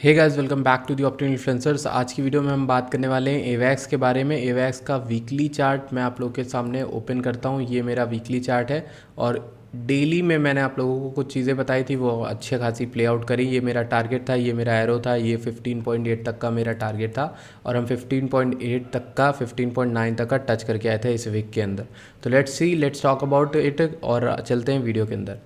Hey guys, welcome back to the optimal influencers. आज की video में हम बात करने वाले हैं एवैक्स के बारे में। एवैक्स का वीकली चार्ट मैं आप लोगों के सामने ओपन करता हूं। ये मेरा वीकली चार्ट है और डेली में मैंने आप लोगों को कुछ चीज़ें बताई थी, वो अच्छी खासी प्ले आउट करी। ये मेरा टारगेट था, ये मेरा एरो था, ये 15.8 तक का मेरा टारगेट था और हम 15.8 तक का 15.9 तक का टच करके आए थे इस वीक के अंदर। तो लेट्स टॉक अबाउट इट और चलते हैं वीडियो के अंदर।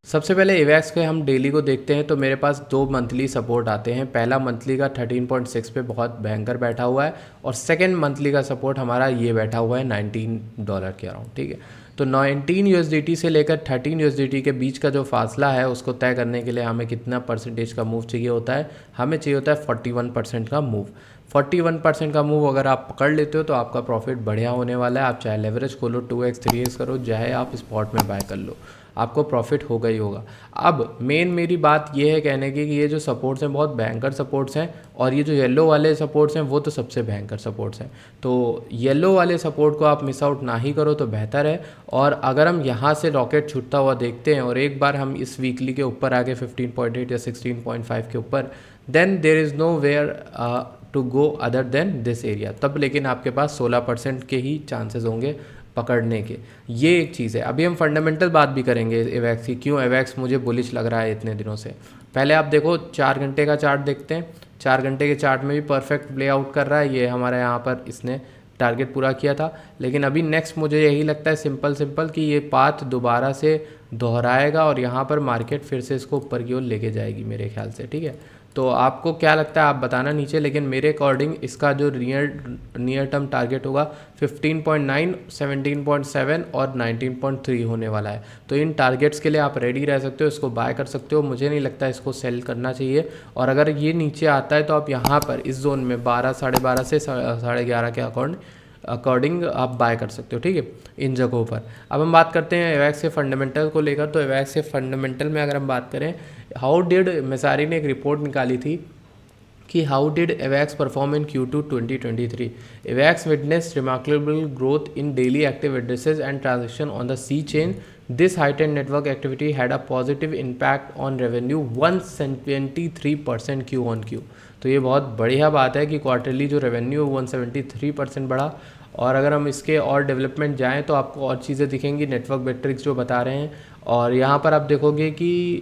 सबसे पहले एवैक्स के हम डेली को देखते हैं तो मेरे पास दो मंथली सपोर्ट आते हैं। पहला मंथली का 13.6 पे बहुत भयंकर बैठा हुआ है और सेकंड मंथली का सपोर्ट हमारा ये बैठा हुआ है $19 के अराउंड। ठीक है, तो 19 USDT से लेकर 13 USDT के बीच का जो फासला है उसको तय करने के लिए हमें कितना परसेंटेज का मूव चाहिए होता है? हमें चाहिए होता है 41% का मूव। 41% का मूव अगर आप पकड़ लेते हो तो आपका प्रॉफिट बढ़िया होने वाला है। आप चाहे लेवरेज खोलो, 2x 3x करो, चाहे आप स्पॉट में बाय कर लो, आपको प्रॉफिट होगा ही होगा। अब मेन मेरी बात ये है कहने की कि ये जो सपोर्ट्स हैं बहुत भयंकर सपोर्ट्स हैं और ये जो येलो वाले सपोर्ट्स हैं वो तो सबसे भयंकर सपोर्ट्स हैं। तो येलो वाले सपोर्ट को आप मिस आउट ना ही करो तो बेहतर है। और अगर हम यहाँ से रॉकेट छूटता हुआ देखते हैं और एक बार हम इस वीकली के ऊपर आगे 15.8 या 16.5 के ऊपर, then there is nowhere to go other than this area. तब लेकिन आपके पास 16% के ही चांसेस होंगे पकड़ने के। ये एक चीज़ है। अभी हम फंडामेंटल बात भी करेंगे एवैक्स की, क्यों एवैक्स मुझे बुलिश लग रहा है इतने दिनों से। पहले आप देखो 4 घंटे का चार्ट देखते हैं। 4 घंटे के चार्ट में भी परफेक्ट प्ले आउट कर रहा है। ये हमारे यहाँ पर इसने टारगेट पूरा किया था, लेकिन अभी नेक्स्ट मुझे यही लगता है सिंपल कि ये पाथ दोबारा से दोहराएगा और यहाँ पर मार्केट फिर से इसको ऊपर की ओर लेके जाएगी मेरे ख्याल से। ठीक है, तो आपको क्या लगता है आप बताना नीचे, लेकिन मेरे अकॉर्डिंग इसका जो नियर टर्म टारगेट होगा 15.9, 17.7 और 19.3 होने वाला है। तो इन टारगेट्स के लिए आप रेडी रह सकते हो, इसको बाय कर सकते हो। मुझे नहीं लगता इसको सेल करना चाहिए। और अगर ये नीचे आता है तो आप यहाँ पर इस जोन में 12, 12:30 से 11:30 के अकॉर्डिंग आप बाय कर सकते हो। ठीक है, इन जगहों पर। अब हम बात करते हैं एवैक्स के फंडामेंटल को लेकर। तो एवैक्स के फंडामेंटल में अगर हम बात करें, हाउ डिड मेसारी ने एक रिपोर्ट निकाली थी कि how did Avax perform in Q2 2023। Avax witness remarkable growth in daily active addresses and transaction on the C chain. This heightened network activity had a positive impact on revenue 173% Q-on-Q। तो ये बहुत बढ़िया बात है कि quarterly जो revenue 173% बढ़ा। और अगर हम इसके और डेवलपमेंट जाएँ तो आपको और चीज़ें दिखेंगी, नेटवर्क मैट्रिक्स जो बता रहे हैं। और यहाँ पर आप देखोगे कि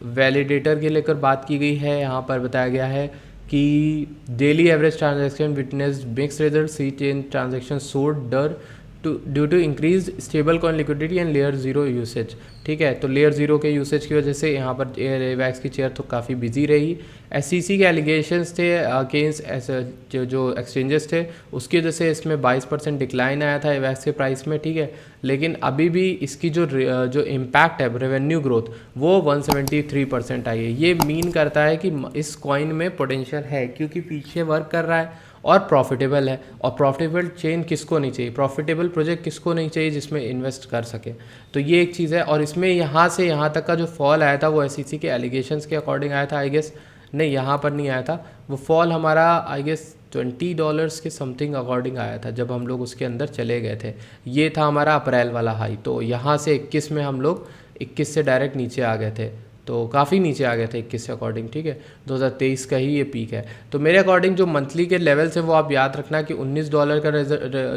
वैलिडेटर के लेकर बात की गई है। यहाँ पर बताया गया है कि daily average transaction witness mix result, C chain transaction soared डर due to increase stable coin liquidity and layer 0 usage. ठीक है, तो लेयर 0 के यूसेज की वजह से यहाँ पर एवैक्स की चेयर तो काफ़ी बिजी रही। SEC के एलिगेशंस थे अगेंस्ट जो एक्सचेंजेस थे, उसकी वजह से इसमें 22% डिक्लाइन आया था एवैक्स के प्राइस में। ठीक है, लेकिन अभी भी इसकी जो इम्पैक्ट है रेवेन्यू ग्रोथ वो 173% आई है। ये मीन करता है कि इस कॉइन में पोटेंशियल है क्योंकि पीछे वर्क कर रहा है और प्रॉफिटेबल है। और प्रॉफिटेबल चेन किसको नहीं चाहिए, प्रॉफिटेबल प्रोजेक्ट किसको नहीं चाहिए जिसमें इन्वेस्ट कर सके। तो ये एक चीज़ है। और इसमें यहाँ से यहाँ तक का जो फॉल आया था वो SEC के एलिगेशंस के अकॉर्डिंग आया था, आई गेस। नहीं, यहाँ पर नहीं आया था वो फॉल, हमारा आई गेस $20 के समथिंग अकॉर्डिंग आया था जब हम लोग उसके अंदर चले गए थे। ये था हमारा अप्रैल वाला हाई। तो यहाँ से 21 में हम लोग 21 से डायरेक्ट नीचे आ गए थे, तो काफ़ी नीचे आ गए थे 21 के अकॉर्डिंग। ठीक है, 2023 का ही ये पीक है। तो मेरे अकॉर्डिंग जो मंथली के लेवल्स है वो आप याद रखना कि $19 का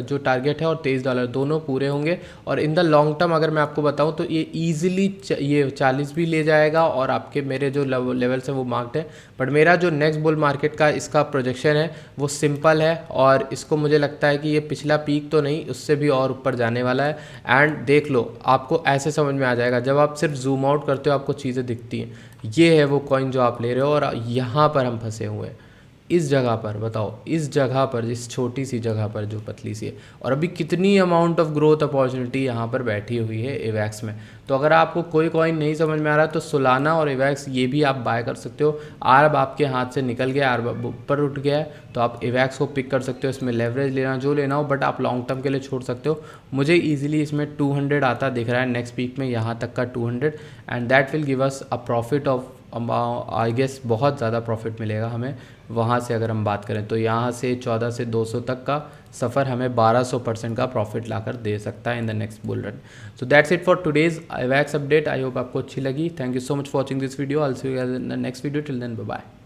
जो टारगेट है और $23 दोनों पूरे होंगे। और इन द लॉन्ग टर्म अगर मैं आपको बताऊं तो ये ईजिली ये 40 भी ले जाएगा और आपके मेरे जो लेवल्स हैं वो मार्क्ड है। बट मेरा जो नेक्स्ट बुल मार्केट का इसका प्रोजेक्शन है वो सिंपल है और इसको मुझे लगता है कि ये पिछला पीक तो नहीं, उससे भी और ऊपर जाने वाला है। एंड देख लो, आपको ऐसे समझ में आ जाएगा जब आप सिर्फ जूम आउट करते हो आपको चीज़ें दिखती हैं। ये है वो कॉइन जो आप ले रहे हो और यहाँ पर हम फंसे हुए हैं इस जगह पर। बताओ, इस जगह पर, इस छोटी सी जगह पर जो पतली सी है, और अभी कितनी अमाउंट ऑफ ग्रोथ अपॉर्चुनिटी यहाँ पर बैठी हुई है एवैक्स में। तो अगर आपको कोई कॉइन नहीं समझ में आ रहा तो सोलाना और एवैक्स ये भी आप बाय कर सकते हो। आर्ब आपके हाथ से निकल गया, आर्ब ऊपर उठ गया है तो आप एवैक्स को पिक कर सकते हो। इसमें लेवरेज लेना जो लेना हो, बट आप लॉन्ग टर्म के लिए छोड़ सकते हो। मुझे ईजिली इसमें 200 आता दिख रहा है नेक्स्ट वीक में, यहाँ तक का 200, and that will give us a profit of I guess बहुत ज़्यादा प्रॉफिट मिलेगा हमें वहाँ से। अगर हम बात करें तो यहाँ से 14 से 200 तक का सफ़र हमें 1200% का प्रॉफिट लाकर दे सकता है in the next bull run. So that's it for today's IVAX update. I hope आपको अच्छी लगी। Thank you so much for watching this video. I will see you in the next video. Till then bye bye.